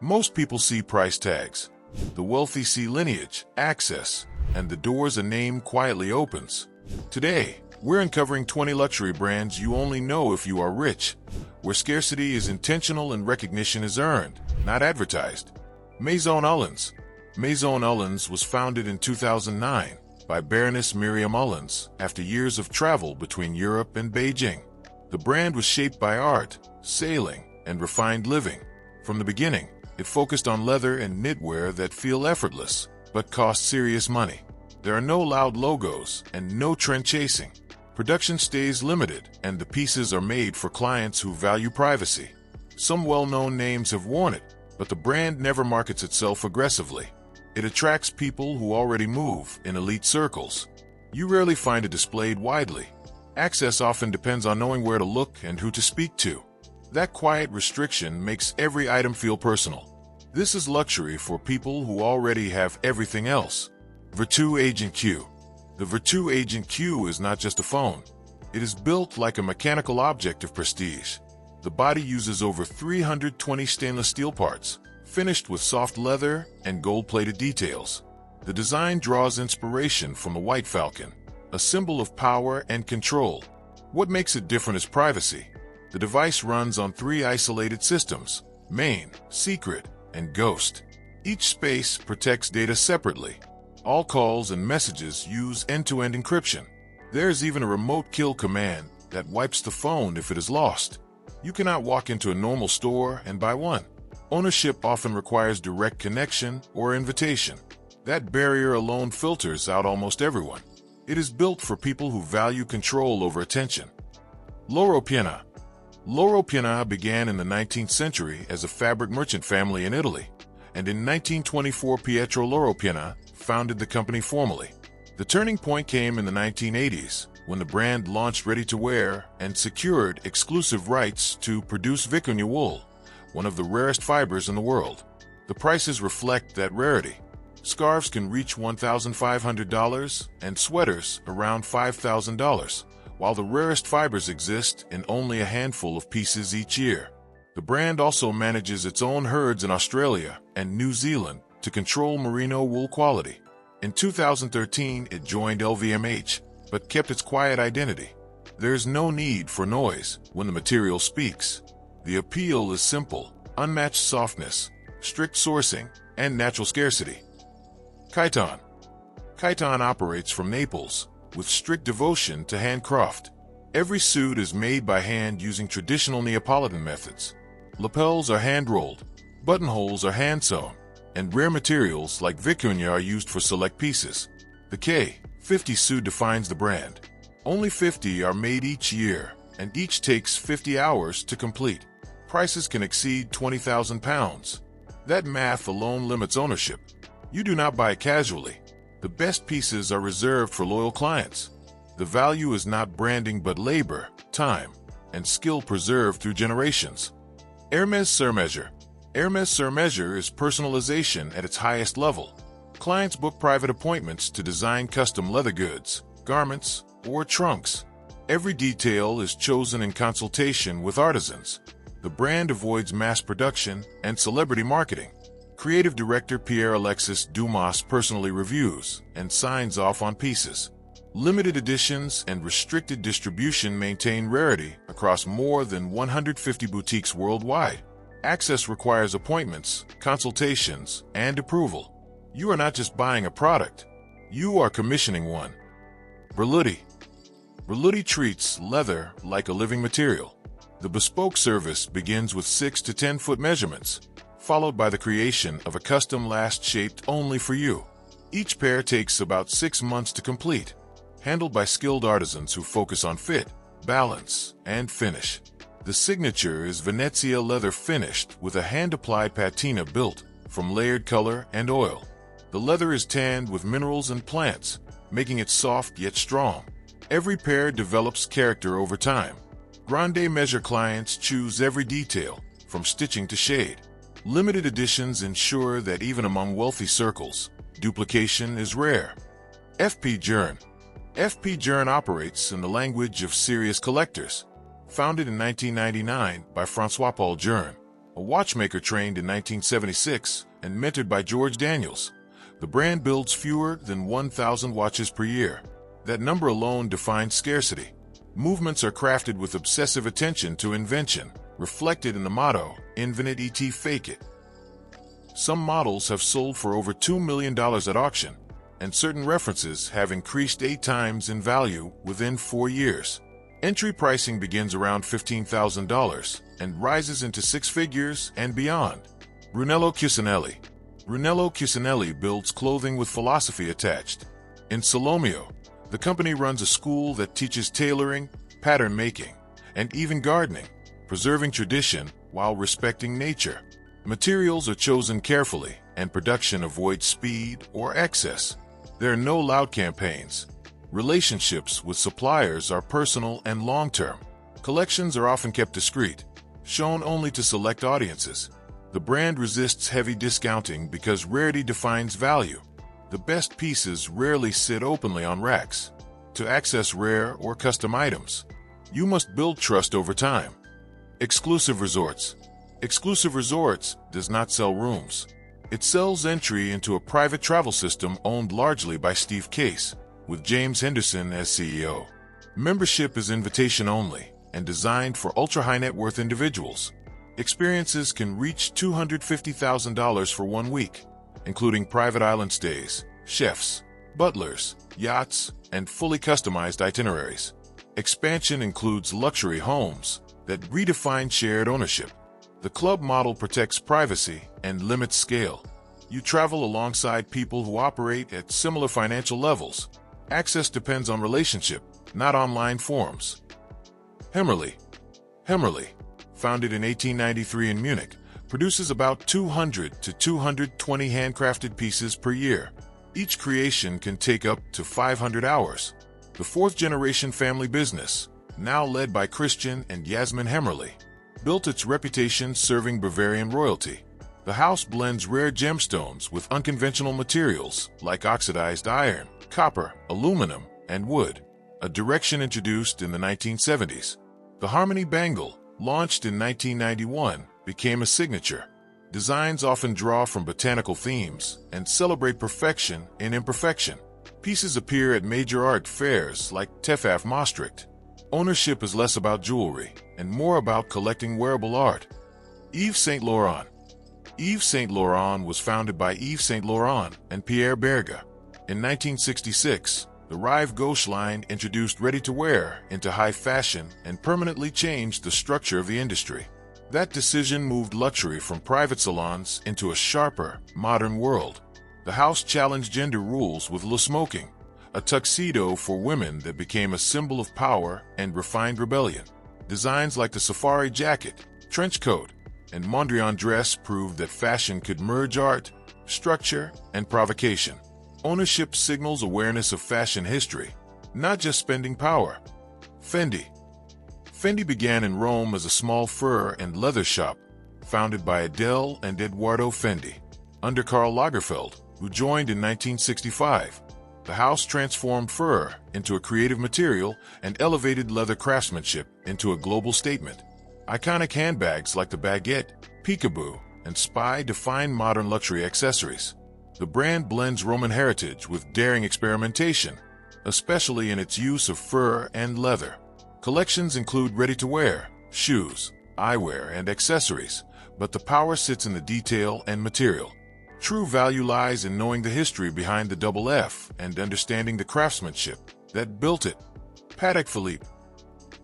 Most people see price tags. The wealthy see lineage, access, and the doors a name quietly opens. Today, we're uncovering 20 luxury brands you only know if you are rich, where scarcity is intentional and recognition is earned, not advertised. Maison Ullens. Maison Ullens was founded in 2009 by Baroness Miriam Ullens after years of travel between Europe and Beijing. The brand was shaped by art, sailing, and refined living. From the beginning, it focused on leather and knitwear that feel effortless, but cost serious money. There are no loud logos and no trend chasing. Production stays limited, and the pieces are made for clients who value privacy. Some well-known names have worn it, but the brand never markets itself aggressively. It attracts people who already move in elite circles. You rarely find it displayed widely. Access often depends on knowing where to look and who to speak to. That quiet restriction makes every item feel personal. This is luxury for people who already have everything else. Vertu Agent Q. The Vertu Agent Q is not just a phone. It is built like a mechanical object of prestige. The body uses over 320 stainless steel parts, finished with soft leather and gold-plated details. The design draws inspiration from the White Falcon, a symbol of power and control. What makes it different is privacy. The device runs on 3 isolated systems: main, secret, and ghost. Each space protects data separately. All calls and messages use end-to-end encryption. There's even a remote kill command that wipes the phone if it is lost. You cannot walk into a normal store and buy one. Ownership often requires direct connection or invitation. That barrier alone filters out almost everyone. It is built for people who value control over attention. Loro Piana. Loro Piana began in the 19th century as a fabric merchant family in Italy, and in 1924 Pietro Loro Piana founded the company formally. The turning point came in the 1980s, when the brand launched ready-to-wear and secured exclusive rights to produce vicuña wool, one of the rarest fibers in the world. The prices reflect that rarity. Scarves can reach $1,500 and sweaters around $5,000, while the rarest fibers exist in only a handful of pieces each year. The brand also manages its own herds in Australia and New Zealand to control merino wool quality. In 2013, it joined LVMH, but kept its quiet identity. There's no need for noise when the material speaks. The appeal is simple: unmatched softness, strict sourcing, and natural scarcity. Kiton. Kiton operates from Naples, with strict devotion to handcraft. Every suit is made by hand using traditional Neapolitan methods. Lapels are hand-rolled, buttonholes are hand-sewn, and rare materials like vicuña are used for select pieces. The K50 suit defines the brand. Only 50 are made each year, and each takes 50 hours to complete. Prices can exceed £20,000. That math alone limits ownership. You do not buy it casually. The best pieces are reserved for loyal clients. The value is not branding but labor, time, and skill preserved through generations. Hermes Sur-Mesure. Hermes Sur-Mesure is personalization at its highest level. Clients book private appointments to design custom leather goods, garments, or trunks. Every detail is chosen in consultation with artisans. The brand avoids mass production and celebrity marketing. Creative director Pierre-Alexis Dumas personally reviews and signs off on pieces. Limited editions and restricted distribution maintain rarity across more than 150 boutiques worldwide. Access requires appointments, consultations, and approval. You are not just buying a product, you are commissioning one. Berluti. Berluti treats leather like a living material. The bespoke service begins with 6 to 10 foot measurements, followed by the creation of a custom last shaped only for you. Each pair takes about 6 months to complete, handled by skilled artisans who focus on fit, balance, and finish. The signature is Venezia leather finished with a hand-applied patina built from layered color and oil. The leather is tanned with minerals and plants, making it soft yet strong. Every pair develops character over time. Grande measure clients choose every detail, from stitching to shade. Limited editions ensure that even among wealthy circles, duplication is rare. FP Journe. FP Journe operates in the language of serious collectors. Founded in 1999 by François-Paul Journe, a watchmaker trained in 1976 and mentored by George Daniels. The brand builds fewer than 1,000 watches per year. That number alone defines scarcity. Movements are crafted with obsessive attention to invention, reflected in the motto, Invenit et Fake It. Some models have sold for over $2 million at auction, and certain references have increased 8 times in value within 4 years. Entry pricing begins around $15,000 and rises into 6 figures and beyond. Brunello Cucinelli. Brunello Cucinelli builds clothing with philosophy attached. In Solomeo, the company runs a school that teaches tailoring, pattern making, and even gardening, preserving tradition while respecting nature. Materials are chosen carefully, and production avoids speed or excess. There are no loud campaigns. Relationships with suppliers are personal and long-term. Collections are often kept discreet, shown only to select audiences. The brand resists heavy discounting because rarity defines value. The best pieces rarely sit openly on racks. To access rare or custom items, you must build trust over time. Exclusive Resorts. Exclusive Resorts does not sell rooms. It sells entry into a private travel system owned largely by Steve Case, with James Henderson as CEO. Membership is invitation only and designed for ultra-high net worth individuals. Experiences can reach $250,000 for 1 week, including private island stays, chefs, butlers, yachts, and fully customized itineraries. Expansion includes luxury homes that redefine shared ownership. The club model protects privacy and limits scale. You travel alongside people who operate at similar financial levels. Access depends on relationship, not online forums. Hemmerle. Hemmerle, founded in 1893 in Munich, produces about 200 to 220 handcrafted pieces per year. Each creation can take up to 500 hours. The 4th-generation family business, now led by Christian and Yasmin Hemmerle, built its reputation serving Bavarian royalty. The house blends rare gemstones with unconventional materials like oxidized iron, copper, aluminum, and wood, a direction introduced in the 1970s. The Harmony Bangle, launched in 1991, became a signature. Designs often draw from botanical themes and celebrate perfection in imperfection. Pieces appear at major art fairs like TEFAF Maastricht. Ownership is less about jewelry and more about collecting wearable art. Yves Saint Laurent. Yves Saint Laurent was founded by Yves Saint Laurent and Pierre Berga. In 1966, the Rive Gauche line introduced ready-to-wear into high fashion and permanently changed the structure of the industry. That decision moved luxury from private salons into a sharper, modern world. The house challenged gender rules with Le Smoking, a tuxedo for women that became a symbol of power and refined rebellion. Designs like the safari jacket, trench coat, and Mondrian dress proved that fashion could merge art, structure, and provocation. Ownership signals awareness of fashion history, not just spending power. Fendi. Fendi began in Rome as a small fur and leather shop, founded by Adele and Eduardo Fendi, under Karl Lagerfeld, who joined in 1965. The house transformed fur into a creative material and elevated leather craftsmanship into a global statement. Iconic handbags like the Baguette, Peekaboo, and Spy define modern luxury accessories. The brand blends Roman heritage with daring experimentation, especially in its use of fur and leather. Collections include ready-to-wear, shoes, eyewear, and accessories, but the power sits in the detail and material. True value lies in knowing the history behind the double F and understanding the craftsmanship that built it. Patek Philippe.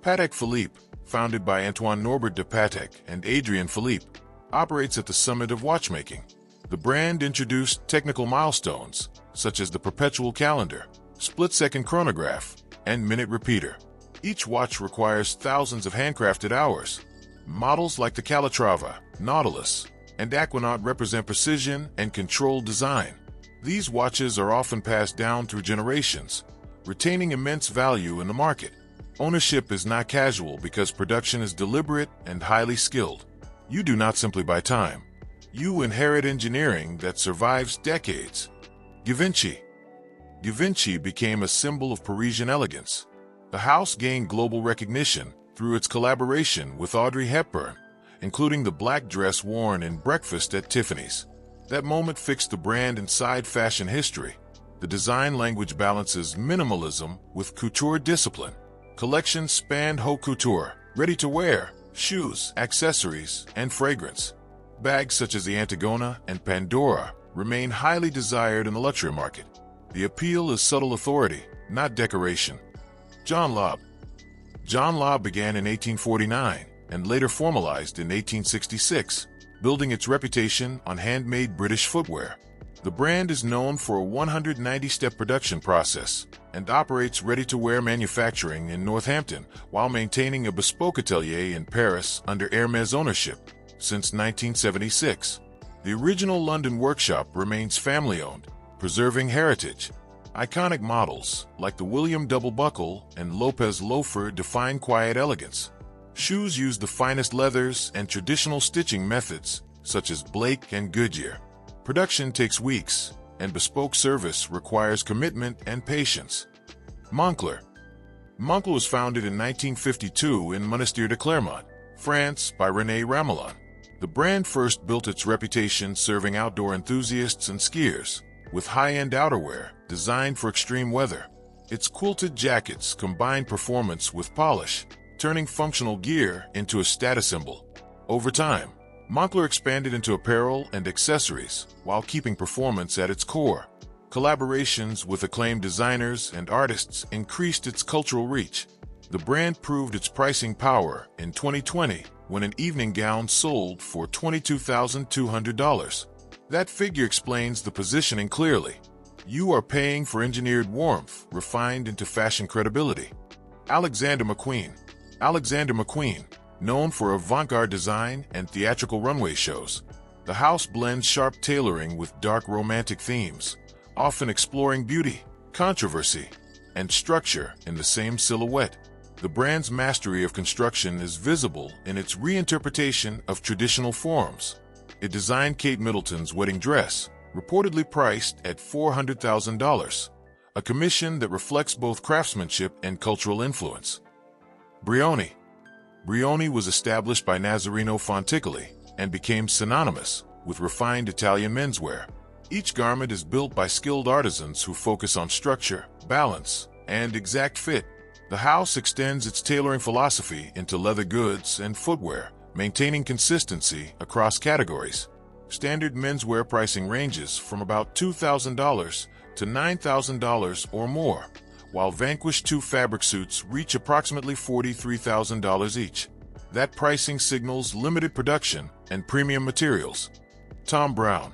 Patek Philippe, founded by Antoine Norbert de Patek and Adrien Philippe, operates at the summit of watchmaking. The brand introduced technical milestones, such as the perpetual calendar, split-second chronograph, and minute repeater. Each watch requires thousands of handcrafted hours. Models like the Calatrava, Nautilus, and Aquanaut represent precision and controlled design. These watches are often passed down through generations, retaining immense value in the market. Ownership is not casual because production is deliberate and highly skilled. You do not simply buy time. You inherit engineering that survives decades. Givenchy. Givenchy became a symbol of Parisian elegance. The house gained global recognition through its collaboration with Audrey Hepburn including the black dress worn in Breakfast at Tiffany's. That moment fixed the brand inside fashion history. The design language balances minimalism with couture discipline. Collections spanned haute couture, ready-to-wear, shoes, accessories, and fragrance. Bags such as the Antigona and Pandora remain highly desired in the luxury market. The appeal is subtle authority, not decoration. John Lobb. John Lobb began in 1849 and later formalized in 1866, building its reputation on handmade British footwear. The brand is known for a 190-step production process and operates ready-to-wear manufacturing in Northampton while maintaining a bespoke atelier in Paris under Hermes ownership since 1976. The original London workshop remains family-owned, preserving heritage. Iconic models like the William Double Buckle and Lopez loafer define quiet elegance. Shoes use the finest leathers and traditional stitching methods, such as Blake and Goodyear. Production takes weeks, and bespoke service requires commitment and patience. Moncler. Moncler was founded in 1952 in Monastir de Clermont, France, by René Ramelin. The brand first built its reputation serving outdoor enthusiasts and skiers, with high-end outerwear designed for extreme weather. Its quilted jackets combine performance with polish, turning functional gear into a status symbol. Over time, Moncler expanded into apparel and accessories while keeping performance at its core. Collaborations with acclaimed designers and artists increased its cultural reach. The brand proved its pricing power in 2020 when an evening gown sold for $22,200. That figure explains the positioning clearly. You are paying for engineered warmth refined into fashion credibility. Alexander McQueen. Alexander McQueen, known for avant-garde design and theatrical runway shows. The house blends sharp tailoring with dark romantic themes, often exploring beauty, controversy, and structure in the same silhouette. The brand's mastery of construction is visible in its reinterpretation of traditional forms. It designed Kate Middleton's wedding dress, reportedly priced at $400,000, a commission that reflects both craftsmanship and cultural influence. Brioni. Brioni was established by Nazareno Fonticoli and became synonymous with refined Italian menswear. Each garment is built by skilled artisans who focus on structure, balance, and exact fit. The house extends its tailoring philosophy into leather goods and footwear, maintaining consistency across categories. Standard menswear pricing ranges from about $2,000 to $9,000 or more, while Vanquish 2 fabric suits reach approximately $43,000 each. That pricing signals limited production and premium materials. Thom Browne.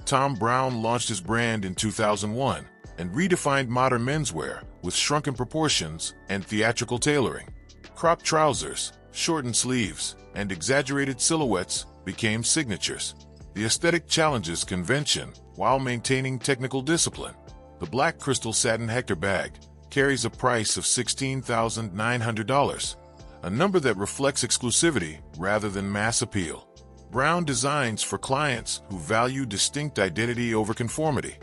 Thom Browne launched his brand in 2001 and redefined modern menswear with shrunken proportions and theatrical tailoring. Cropped trousers, shortened sleeves, and exaggerated silhouettes became signatures. The aesthetic challenges convention while maintaining technical discipline. The black crystal satin Hector bag carries a price of $16,900, a number that reflects exclusivity rather than mass appeal. Browne designs for clients who value distinct identity over conformity.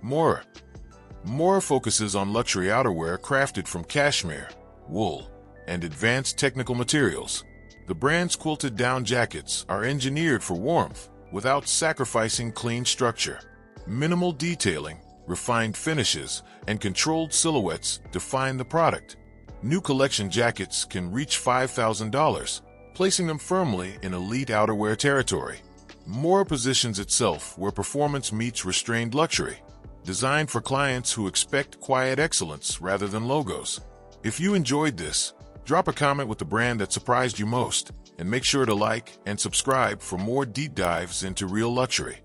More focuses on luxury outerwear crafted from cashmere, wool, and advanced technical materials. The brand's quilted down jackets are engineered for warmth without sacrificing clean structure. Minimal detailing, refined finishes, and controlled silhouettes define the product. New collection jackets can reach $5,000, placing them firmly in elite outerwear territory. More positions itself where performance meets restrained luxury, designed for clients who expect quiet excellence rather than logos. If you enjoyed this, drop a comment with the brand that surprised you most, and make sure to like and subscribe for more deep dives into real luxury.